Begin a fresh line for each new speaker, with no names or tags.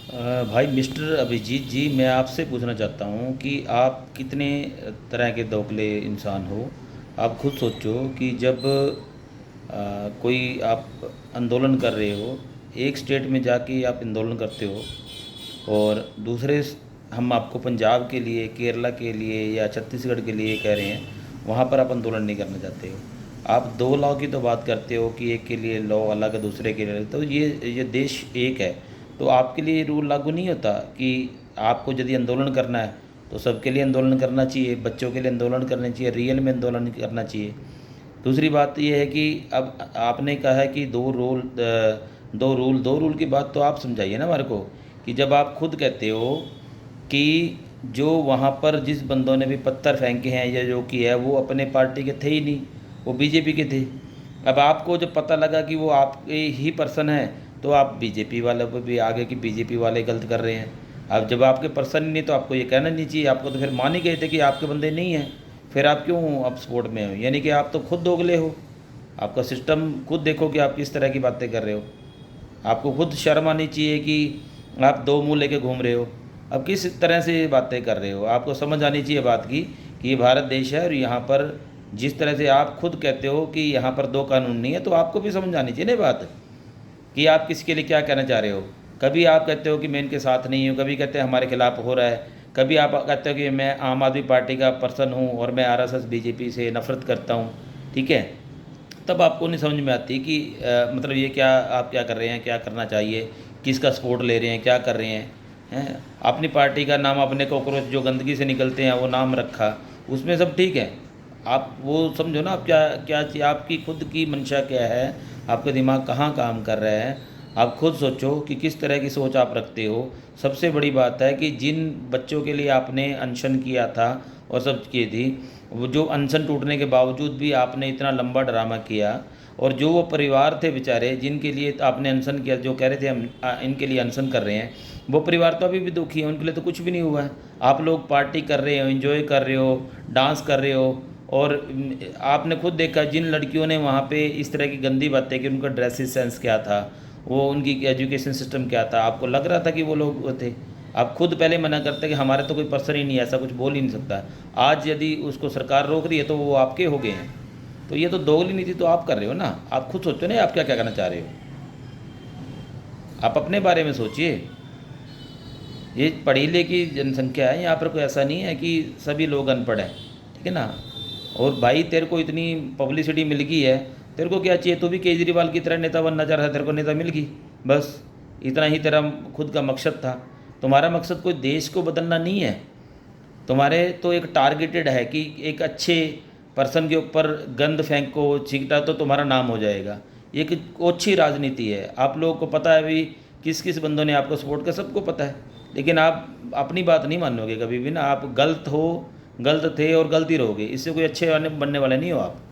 भाई मिस्टर अभिजीत जी, मैं आपसे पूछना चाहता हूँ कि आप कितने तरह के दोगले इंसान हो। आप खुद सोचो कि जब कोई आप आंदोलन कर रहे हो, एक स्टेट में जाके आप आंदोलन करते हो और हम आपको पंजाब के लिए, केरला के लिए या छत्तीसगढ़ के लिए कह रहे हैं, वहाँ पर आप आंदोलन नहीं करना चाहते हो। आप दो लॉ की तो बात करते हो कि एक के लिए लॉ अलग है, दूसरे के लिए अलग। तो ये देश एक है, तो आपके लिए रूल लागू नहीं होता कि आपको यदि आंदोलन करना है तो सबके लिए आंदोलन करना चाहिए, बच्चों के लिए आंदोलन करना चाहिए, रियल में आंदोलन करना चाहिए। दूसरी बात ये है कि अब आपने कहा है कि दो रूल की बात तो आप समझाइए ना हमारे को, कि जब आप खुद कहते हो कि जो वहाँ पर जिस बंदों ने भी पत्थर फेंके हैं या जो किया है वो अपने पार्टी के थे ही नहीं, वो बीजेपी के थे। अब आपको जब पता लगा कि वो आपके ही पर्सन है तो आप बीजेपी वालों पर भी आगे कि बीजेपी वाले गलत कर रहे हैं। अब जब आपके पर्सन ही नहीं तो आपको ये कहना नहीं चाहिए, आपको तो फिर मान ही गए थे कि आपके बंदे नहीं हैं, फिर आप क्यों अब सपोर्ट में हो? यानी कि आप तो खुद दोगले हो। आपका सिस्टम खुद देखो कि आप किस तरह की बातें कर रहे हो। आपको खुद शर्म आनी चाहिए कि आप दो मुंह लेके घूम रहे हो। अब किस तरह से ये बातें कर रहे हो? आपको समझ आनी चाहिए बात की कि ये भारत देश है और यहाँ पर जिस तरह से आप खुद कहते हो कि यहाँ पर दो कानून नहीं है, तो आपको भी समझ आनी चाहिए ना बात कि आप किसके लिए क्या कहना चाह रहे हो। कभी आप कहते हो कि मैं इनके साथ नहीं हूँ, कभी कहते हैं हमारे खिलाफ हो रहा है, कभी आप कहते हो कि मैं आम आदमी पार्टी का पर्सन हूँ और मैं आरएसएस बीजेपी से नफरत करता हूँ। ठीक है, तब आपको नहीं समझ में आती कि मतलब ये क्या आप क्या कर रहे हैं, क्या करना चाहिए, किसका सपोर्ट ले रहे हैं, क्या कर रहे हैं। अपनी पार्टी का नाम, अपने कॉकरोच जो गंदगी से निकलते हैं वो नाम रखा, उसमें सब ठीक है। आप वो समझो ना, आप क्या क्या चाहिए, आपकी खुद की मंशा क्या है, आपका दिमाग कहाँ काम कर रहा है। आप खुद सोचो कि किस तरह की सोच आप रखते हो। सबसे बड़ी बात है कि जिन बच्चों के लिए आपने अनशन किया था और सब की थी, वो जो अनशन टूटने के बावजूद भी आपने इतना लंबा ड्रामा किया, और जो वो परिवार थे बेचारे जिनके लिए आपने अनशन किया, जो कह रहे थे हम इनके लिए अनशन कर रहे हैं, वो परिवार तो अभी भी दुखी है, उनके लिए तो कुछ भी नहीं हुआ है। आप लोग पार्टी कर रहे हो, एंजॉय कर रहे हो, डांस कर रहे हो, और आपने खुद देखा जिन लड़कियों ने वहाँ पे इस तरह की गंदी बातें कि उनका ड्रेसिस सेंस क्या था, वो उनकी एजुकेशन सिस्टम क्या था, आपको लग रहा था कि वो लोग वो थे। आप खुद पहले मना करते कि हमारे तो कोई पर्सन ही नहीं है, ऐसा कुछ बोल ही नहीं सकता। आज यदि उसको सरकार रोक रही है तो वो आपके हो गए हैं। तो ये तो दोगली नीति तो आप कर रहे हो ना। आप खुद सोचो ना, आप क्या क्या करना चाह रहे हो। आप अपने बारे में सोचिए। ये पढ़ी लिखी जनसंख्या है यहाँ पर, कोई ऐसा नहीं है कि सभी लोग अनपढ़ हैं। ठीक है ना। और भाई तेरे को इतनी पब्लिसिटी मिल गई है, तेरे को क्या चाहिए? तू भी केजरीवाल की तरह नेता बनना चाह रहा था, तेरे को नेता मिल गई, बस इतना ही तेरा खुद का मकसद था। तुम्हारा मकसद कोई देश को बदलना नहीं है। तुम्हारे तो एक टारगेटेड है कि एक अच्छे पर्सन के ऊपर गंद फेंको, छींटा तो तुम्हारा नाम हो जाएगा। ये एक ओछी राजनीति है। आप लोगों को पता है अभी किस किस बंदों ने आपको सपोर्ट किया, सबको पता है। लेकिन आप अपनी बात नहीं मानोगे कभी भी ना। आप गलत हो, गलत थे और गलती रहोगे। इससे कोई अच्छे बनने वाले नहीं हो आप।